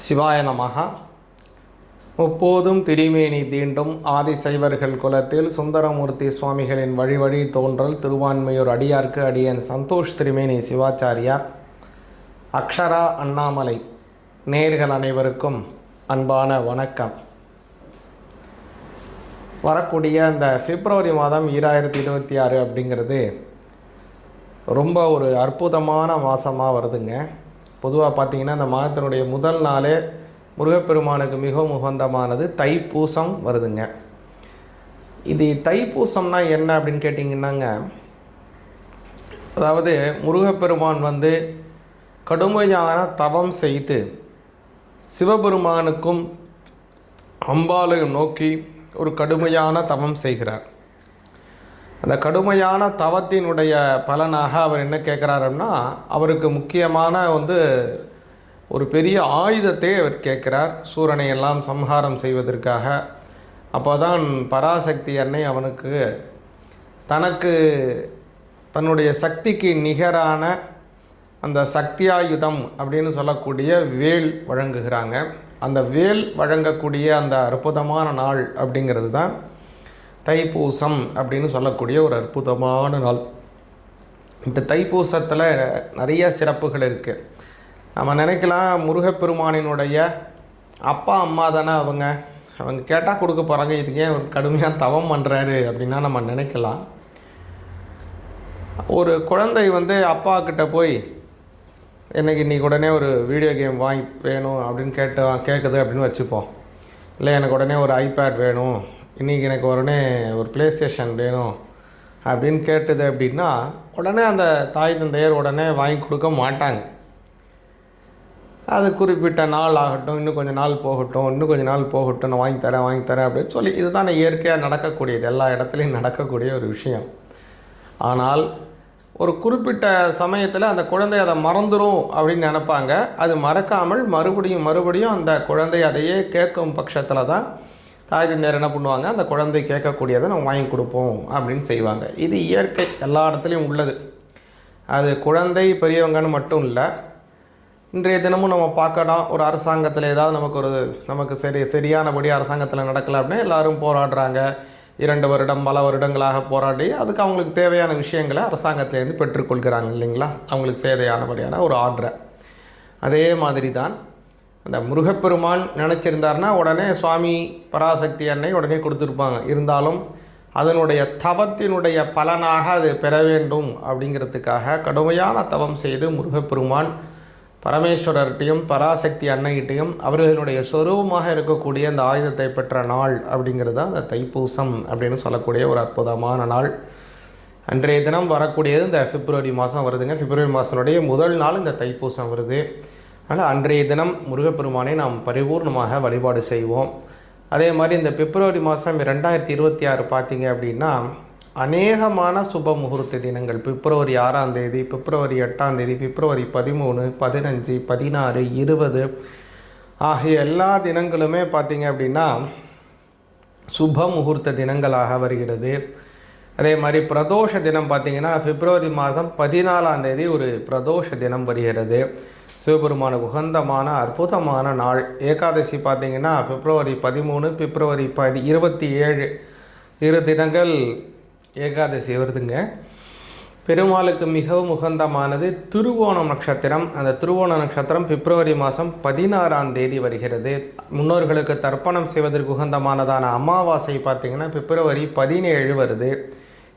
சிவாய நமஹ. முப்போதும் திரிமேனி தீண்டும் ஆதிசைவர்கள் குலத்தில் சுந்தரமூர்த்தி சுவாமிகளின் வழி வழி தோன்றல் திருவான்மையூர் அடியார்க்கு அடியன் சந்தோஷ் திரிமேனி சிவாச்சாரியார். அக்ஷரா அண்ணாமலை நேர்கள் அனைவருக்கும் அன்பான வணக்கம். வரக்கூடிய அந்த பிப்ரவரி மாதம் 2026 அப்படிங்கிறது ரொம்ப ஒரு அற்புதமான மாதமாக வருதுங்க. பொதுவாக பார்த்திங்கன்னா இந்த மாதத்தினுடைய முதல் நாளே முருகப்பெருமானுக்கு மிகவும் உகந்தமானது தைப்பூசம் வருதுங்க. இது தைப்பூசம்னா என்ன அப்படின்னு கேட்டிங்கன்னாங்க, அதாவது முருகப்பெருமான் கடுமையான தவம் செய்து சிவபெருமானுக்கும் அம்பாளையும் நோக்கி ஒரு கடுமையான தவம் செய்கிறார். அந்த கடுமையான தவத்தினுடைய பலனாக அவர் என்ன கேட்குறாருன்னா, அவருக்கு முக்கியமான ஒரு பெரிய ஆயுதத்தை அவர் கேட்குறார், சூரனை எல்லாம் சம்ஹாரம் செய்வதற்காக. அப்போ தான் பராசக்தி அன்னை அவனுக்கு தனக்கு தன்னுடைய சக்திக்கு நிகரான அந்த சக்தியாயுதம் அப்படின்னு சொல்லக்கூடிய வேல் வழங்குகிறாங்க. அந்த வேல் வழங்கக்கூடிய அந்த அற்புதமான நாள் அப்படிங்கிறது தான் தைப்பூசம் அப்படின்னு சொல்லக்கூடிய ஒரு அற்புதமான நாள். இந்த தைப்பூசத்தில் நிறைய சிறப்புகள் இருக்குது. நம்ம நினைக்கலாம் முருகப்பெருமானினுடைய அப்பா அம்மா தானே அவங்க கேட்டால் கொடுக்க போகிறாங்க, இதுக்கே ஒரு கடுமையாக தவம் பண்ணுறாரு அப்படின்னா நம்ம நினைக்கலாம். ஒரு குழந்தை அப்பா கிட்ட போய் எனக்கு இன்றைக்கி உடனே ஒரு வீடியோ கேம் வேணும் அப்படின்னு கேட்குது அப்படின்னு வச்சுப்போம். இல்லை எனக்கு உடனே ஒரு ஐபேட் வேணும், இன்றைக்கி எனக்கு உடனே ஒரு ப்ளே ஸ்டேஷன் வேணும் அப்படின்னு கேட்டது அப்படின்னா உடனே அந்த தாய் தந்தையர் உடனே வாங்கி கொடுக்க மாட்டாங்க. அது குறிப்பிட்ட நாள் ஆகட்டும், இன்னும் கொஞ்சம் நாள் போகட்டும், நான் வாங்கி தரேன் அப்படின்னு சொல்லி இதுதான் இயற்கையாக நடக்கக்கூடியது, எல்லா இடத்துலையும் நடக்கக்கூடிய ஒரு விஷயம். ஆனால் ஒரு குறிப்பிட்ட சமயத்தில் அந்த குழந்தை அதை மறந்துடும் அப்படின்னு நினைப்பாங்க. அது மறக்காமல் மறுபடியும் அந்த குழந்தை அதையே கேட்கும் பட்சத்தில் தான் தாய் தந்தையர் என்ன பண்ணுவாங்க, அந்த குழந்தை கேட்கக்கூடியதை நம்ம வாங்கி கொடுப்போம் அப்படின்னு செய்வாங்க. இது இயற்கை, எல்லா இடத்துலையும் உள்ளது. அது குழந்தை பெரியவங்கன்னு மட்டும் இல்லை. இன்றைய தினமும் நம்ம பார்க்கலாம், ஒரு அரசாங்கத்தில் ஏதாவது நமக்கு சரியானபடி அரசாங்கத்தில் நடக்கலை அப்படின்னா எல்லோரும் போராடுறாங்க. 2 வருடம் பல வருடங்களாக போராடி அதுக்கு அவங்களுக்கு தேவையான விஷயங்களை அரசாங்கத்திலேருந்து பெற்றுக்கொள்கிறாங்க இல்லைங்களா, அவங்களுக்கு தேவையானபடியான ஒரு ஆர்டரை. அதே மாதிரி தான் அந்த முருகப்பெருமான் நினச்சிருந்தார்னா உடனே சுவாமி பராசக்தி அன்னை உடனே கொடுத்துருப்பாங்க. இருந்தாலும் அதனுடைய தவத்தினுடைய பலனாக அது பெற வேண்டும் அப்படிங்கிறதுக்காக கடுமையான தவம் செய்து முருகப்பெருமான் பரமேஸ்வரர்கிட்டையும் பராசக்தி அன்னைகிட்டையும் அவர்களுடைய சொரூபமாக இருக்கக்கூடிய அந்த ஆயுதத்தை பெற்ற நாள் அப்படிங்கிறது தான் அந்த தைப்பூசம் அப்படின்னு சொல்லக்கூடிய ஒரு அற்புதமான நாள். அன்றைய தினம் வரக்கூடியது இந்த பிப்ரவரி மாதம் வருதுங்க. பிப்ரவரி மாதத்தினுடைய முதல் நாள் இந்த தைப்பூசம் வருது. அதனால் அன்றைய தினம் முருகப்பெருமானை நாம் பரிபூர்ணமாக வழிபாடு செய்வோம். அதே மாதிரி இந்த பிப்ரவரி மாதம் 2026 பார்த்திங்க அப்படின்னா அநேகமான சுப முகூர்த்த தினங்கள். பிப்ரவரி 6ஆம் தேதி, பிப்ரவரி 8ஆம் தேதி, பிப்ரவரி 13, 15, 16, 20 ஆகிய எல்லா தினங்களுமே பார்த்திங்க அப்படின்னா சுப முகூர்த்த தினங்களாக வருகிறது. அதே மாதிரி பிரதோஷ தினம் பார்த்திங்கன்னா பிப்ரவரி மாதம் 14ஆம் தேதி ஒரு பிரதோஷ தினம் வருகிறது. சிவபெருமானுக்கு உகந்தமான அற்புதமான நாள். ஏகாதசி பார்த்திங்கன்னா பிப்ரவரி 13, பிப்ரவரி 27 இரு தினங்கள் ஏகாதசி வருதுங்க. பெருமாளுக்கு மிகவும் உகந்தமானது திருவோணம் நட்சத்திரம். அந்த திருவோண நட்சத்திரம் பிப்ரவரி மாதம் 16ஆம் தேதி வருகிறது. முன்னோர்களுக்கு தர்ப்பணம் செய்வதற்கு உகந்தமானதான அமாவாசை பார்த்திங்கன்னா பிப்ரவரி 17 வருது.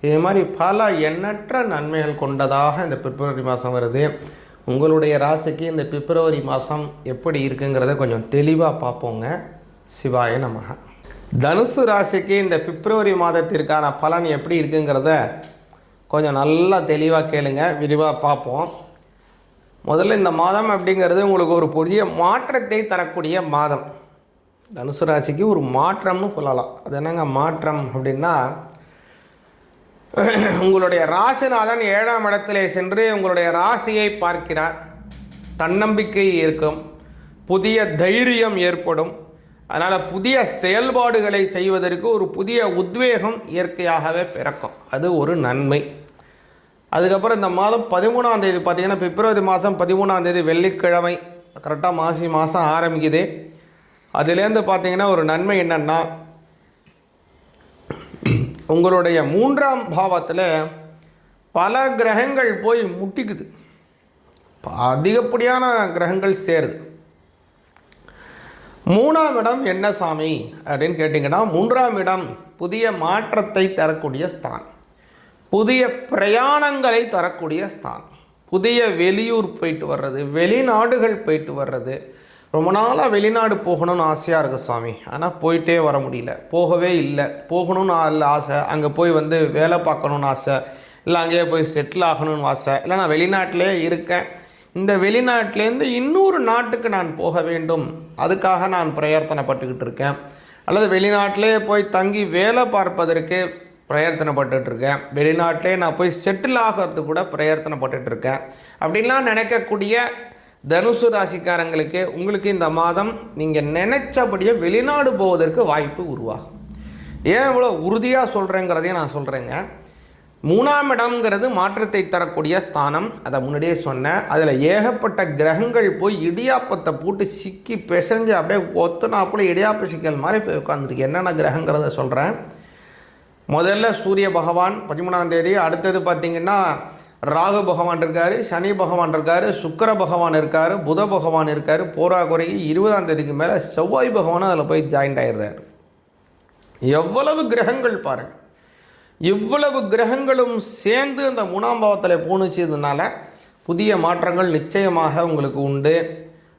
இது மாதிரி பல எண்ணற்ற நன்மைகள் கொண்டதாக இந்த பிப்ரவரி மாதம் வருது. உங்களுடைய ராசிக்கு இந்த பிப்ரவரி மாதம் எப்படி இருக்குங்கிறத கொஞ்சம் தெளிவாக பார்ப்போங்க. சிவாய நமஹ. தனுசு ராசிக்கு இந்த பிப்ரவரி மாதத்திற்கான பலன் எப்படி இருக்குங்கிறத கொஞ்சம் நல்லா தெளிவாக கேளுங்க, விரிவாக பார்ப்போம். முதல்ல இந்த மாதம் அப்படிங்கிறது உங்களுக்கு ஒரு புதிய மாற்றத்தை தரக்கூடிய மாதம். தனுசு ராசிக்கு ஒரு மாற்றம்னு சொல்லலாம். அது என்னங்க மாற்றம் அப்படின்னா, உங்களுடைய ராசிநாதன் 7ஆம் இடத்திலே சென்று உங்களுடைய ராசியை பார்க்கிறார். தன்னம்பிக்கை இருக்கும், புதிய தைரியம் ஏற்படும். அதனால் புதிய செயல்பாடுகளை செய்வதற்கு ஒரு புதிய உத்வேகம் இயற்கையாகவே பிறக்கும். அது ஒரு நன்மை. அதுக்கப்புறம் இந்த மாதம் 13ஆம் தேதி பார்த்திங்கன்னா பிப்ரவரி மாதம் 13ஆம் தேதி வெள்ளிக்கிழமை கரெக்டாக மாசி மாதம் ஆரம்பிக்குது. அதுலேருந்து பார்த்தீங்கன்னா ஒரு நன்மை என்னென்னா, உங்களுடைய 3ஆம் பாவத்தில் பல கிரகங்கள் போய் முட்டிக்குது, அதிகப்படியான கிரகங்கள் சேருது. 3ஆம் இடம் என்ன சாமி அப்படின்னு கேட்டிங்கன்னா, 3ஆம் இடம் புதிய மாற்றத்தை தரக்கூடிய ஸ்தானம், புதிய பிரயாணங்களை தரக்கூடிய ஸ்தானம், புதிய வெளியூர் போயிட்டு வர்றது, வெளிநாடுகள் போயிட்டு வர்றது. ரொம்ப நாளாக வெளிநாடு போகணும்னு ஆசையாக இருக்குது சாமி, ஆனால் போயிட்டே வர முடியல, போகவே இல்லை. போகணும்னு ஆசை, அங்கே போய் வந்து வேலை பார்க்கணுன்னு ஆசை, இல்லை அங்கேயே போய் செட்டில் ஆகணும்னு ஆசை, இல்லை நான் வெளிநாட்டிலே இருக்கேன், இந்த வெளிநாட்டிலேருந்து இன்னொரு நாட்டுக்கு நான் போக வேண்டும், அதுக்காக நான் பிரயத்தனப்பட்டுக்கிட்டு இருக்கேன். அல்லது வெளிநாட்டிலே போய் தங்கி வேலை பார்ப்பதற்கு பிரயத்தனப்பட்டுருக்கேன், வெளிநாட்டிலே நான் போய் செட்டில் ஆகிறதுக்கு கூட பிரயத்தனப்பட்டுருக்கேன் அப்படின்லாம் நினைக்கக்கூடிய தனுசு ராசிக்காரங்களுக்கு உங்களுக்கு இந்த மாதம் நீங்கள் நினைச்சபடியே வெளிநாடு போவதற்கு வாய்ப்பு உருவாகும். ஏன் இவ்வளோ உறுதியாக சொல்கிறேங்கிறதையும் நான் சொல்கிறேங்க. 3ஆம் இடம்ங்கிறது மாற்றத்தை தரக்கூடிய ஸ்தானம், அதை முன்னாடியே சொன்னேன். அதில் ஏகப்பட்ட கிரகங்கள் போய் இடியாப்பத்தை போட்டு சிக்கி பிசைஞ்சு அப்படியே ஒத்துனாப்புல இடியாப்ப சிக்கல் மாதிரி போய் உட்காந்துருக்கு. என்னென்ன கிரகங்கிறத சொல்கிறேன். முதல்ல சூரிய பகவான் 13ஆம் தேதி, அடுத்தது பார்த்திங்கன்னா ராகு பகவான் இருக்கார், சனி பகவான் இருக்கார், சுக்கிர பகவான் இருக்கார், புத பகவான் இருக்கார். போராக்குறைக்கு 20ஆம் தேதிக்கு மேலே செவ்வாய் பகவானும் அதில் போய் ஜாயின்ட் ஆகிடுறாரு. எவ்வளவு கிரகங்கள் பாருங்கள், இவ்வளவு கிரகங்களும் சேர்ந்து அந்த 3ஆம் பாவத்தில் பூணிச்சதுனால புதிய மாற்றங்கள் நிச்சயமாக உங்களுக்கு உண்டு.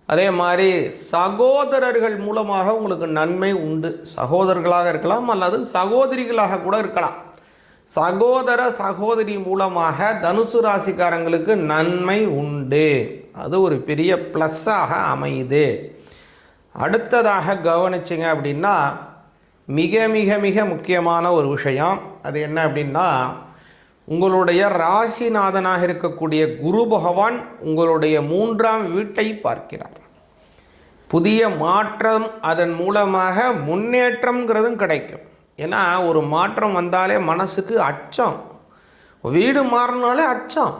அதே மாதிரி சகோதரர்கள் மூலமாக உங்களுக்கு நன்மை உண்டு. சகோதரர்களாக இருக்கலாம் அல்லது சகோதரிகளாக கூட இருக்கலாம். சகோதர சகோதரி மூலமாக தனுசு ராசிக்காரங்களுக்கு நன்மை உண்டு. அது ஒரு பெரிய ப்ளஸ்ஸாக அமையுது. அடுத்ததாக கவனிச்சிங்க அப்படின்னா மிக மிக மிக முக்கியமான ஒரு விஷயம். அது என்ன அப்படின்னா, உங்களுடைய ராசிநாதனாக இருக்கக்கூடிய குரு பகவான் உங்களுடைய 3ஆம் வீட்டை பார்க்கிறார். புதிய மாற்றம், அதன் மூலமாக முன்னேற்றம்ங்கிறதும் கிடைக்கும். ஏன்னா ஒரு மாற்றம் வந்தாலே மனசுக்கு அச்சம். வீடு மாறினாலே அச்சம்,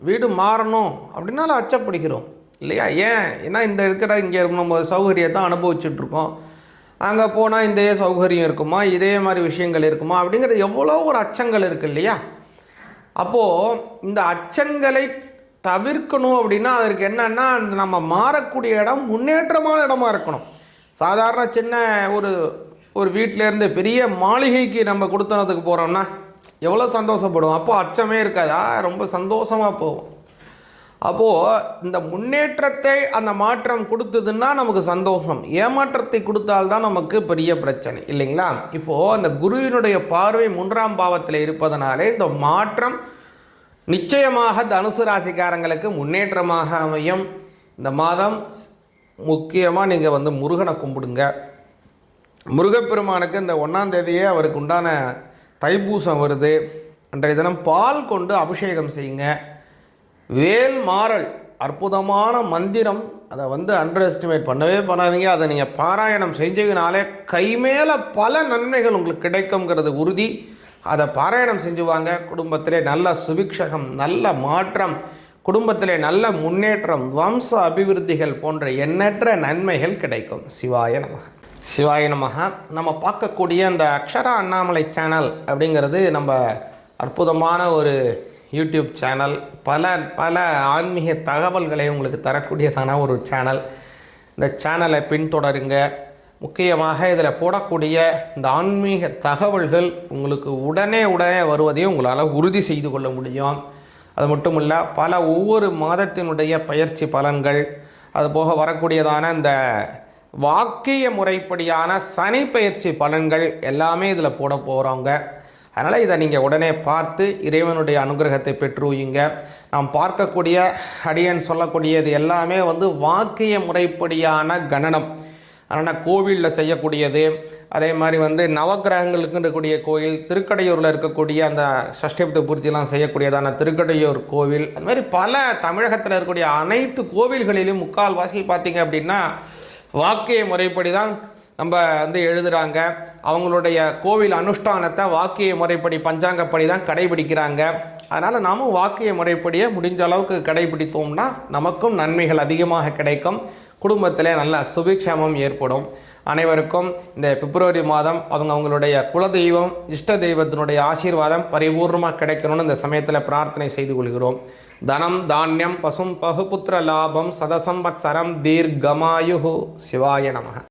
வீடு மாறணும் அப்படின்னாலும் அச்சப்படுகிறோம் இல்லையா? ஏன்னா இங்கே நம்ம சௌகரியத்தை அனுபவிச்சுட்ருக்கோம், அங்கே போனால் இந்த சௌகரியம் இருக்குமா, இதே மாதிரி விஷயங்கள் இருக்குமா அப்படிங்கிறது எவ்வளோ ஒரு அச்சங்கள் இருக்குது இல்லையா? அப்போது இந்த அச்சங்களை தவிர்க்கணும் அப்படின்னா அதற்கு என்னன்னா, நம்ம மாறக்கூடிய இடம் முன்னேற்றமான இடமா இருக்கணும். சாதாரண சின்ன ஒரு வீட்டிலேருந்து பெரிய மாளிகைக்கு நம்ம கொடுத்தனத்துக்கு போகிறோம்னா எவ்வளோ சந்தோஷப்படுவோம். அப்போது அச்சமே இருக்காதா, ரொம்ப சந்தோஷமாக போவோம். அப்போது இந்த முன்னேற்றத்தை அந்த மாற்றம் கொடுத்ததுன்னா நமக்கு சந்தோஷம், ஏமாற்றத்தை கொடுத்தால்தான் நமக்கு பெரிய பிரச்சனை இல்லைங்களா? இப்போது அந்த குருவினுடைய பார்வை 3ஆம் பாவத்தில் இருப்பதனாலே இந்த மாற்றம் நிச்சயமாக தனுசு ராசிக்காரங்களுக்கு முன்னேற்றமாக அமையும். இந்த மாதம் முக்கியமாக நீங்கள் வந்து முருகனை கும்பிடுங்க. முருகப்பெருமானுக்கு இந்த 1ஆம் தேதியே அவருக்கு உண்டான தைப்பூசம் வருது. அன்றைய தினம் பால் கொண்டு அபிஷேகம் செய்யுங்க. வேல் மாறல் அற்புதமான மந்திரம், அதை வந்து அண்டர் எஸ்டிமேட் பண்ணவே பண்ணாதீங்க. அதை நீங்கள் பாராயணம் செஞ்சதுனாலே கைமேல பல நன்மைகள் உங்களுக்கு கிடைக்குங்கிறது உறுதி. அதை பாராயணம் செஞ்சுவாங்க. குடும்பத்திலே நல்ல சுபிக்ஷகம், நல்ல மாற்றம், குடும்பத்திலே நல்ல முன்னேற்றம், வம்ச அபிவிருத்திகள் போன்ற எண்ணற்ற நன்மைகள் கிடைக்கும். சிவாய நமக. சிவாய நமக. நம்ம பார்க்கக்கூடிய அந்த அக்ஷரா அண்ணாமலை சேனல் அப்படிங்கிறது நம்ம அற்புதமான ஒரு யூடியூப் சேனல். பல ஆன்மீக தகவல்களை உங்களுக்கு தரக்கூடியதான ஒரு சேனல். இந்த சேனலை பின்தொடருங்க. முக்கியமாக இதில் போடக்கூடிய இந்த ஆன்மீக தகவல்கள் உங்களுக்கு உடனே வருவதையும் உங்களால் உறுதி செய்து கொள்ள முடியும். அது மட்டும் இல்லை, ஒவ்வொரு மாதத்தினுடைய பயிற்சி பலன்கள், அதுபோக வரக்கூடியதான இந்த வாக்கிய முறைப்படியான சனி பயிற்சி பலன்கள் எல்லாமே இதில் போட போகிறோங்க. அதனால் இதை நீங்கள் உடனே பார்த்து இறைவனுடைய அனுகிரகத்தை பெற்றுவீங்க. நாம் பார்க்கக்கூடிய அடியன் சொல்லக்கூடியது எல்லாமே வந்து வாக்கிய முறைப்படியான கணனம். அதனால் கோவிலில் செய்யக்கூடியது, அதே மாதிரி வந்து நவக்கிரகங்களுக்கு இருக்கக்கூடிய கோயில், திருக்கடையூரில் இருக்கக்கூடிய அந்த சஷ்டிபத்து பூர்த்தியெல்லாம் செய்யக்கூடியதான திருக்கடையூர் கோவில், அது மாதிரி பல தமிழகத்தில் இருக்கக்கூடிய அனைத்து கோவில்களிலும் முக்கால்வாசி பார்த்திங்க அப்படின்னா வாக்கிய முறைப்படி தான் நம்ம வந்து எழுதுகிறாங்க. அவங்களுடைய கோவில் அனுஷ்டானத்தை வாக்கிய முறைப்படி பஞ்சாங்கப்படி தான் கடைபிடிக்கிறாங்க. அதனால் நாமும் வாக்கிய முறைப்படியே முடிஞ்ச அளவுக்கு கடைபிடித்தோம்னா நமக்கும் நன்மைகள் அதிகமாக கிடைக்கும். குடும்பத்திலே நல்ல சுபிக்ஷமம் ஏற்படும். அனைவருக்கும் இந்த பிப்ரவரி மாதம் அவங்களுடைய குலதெய்வம் இஷ்ட தெய்வத்தினுடைய ஆசீர்வாதம் பரிபூர்ணமாக கிடைக்கணும்னு இந்த சமயத்தில் பிரார்த்தனை செய்து கொள்கிறோம். தனம் தானியம் பசும் பகுபுத்திர லாபம் சதசம்பத்சரம் தீர்க்கமாயு. சிவாய நமக.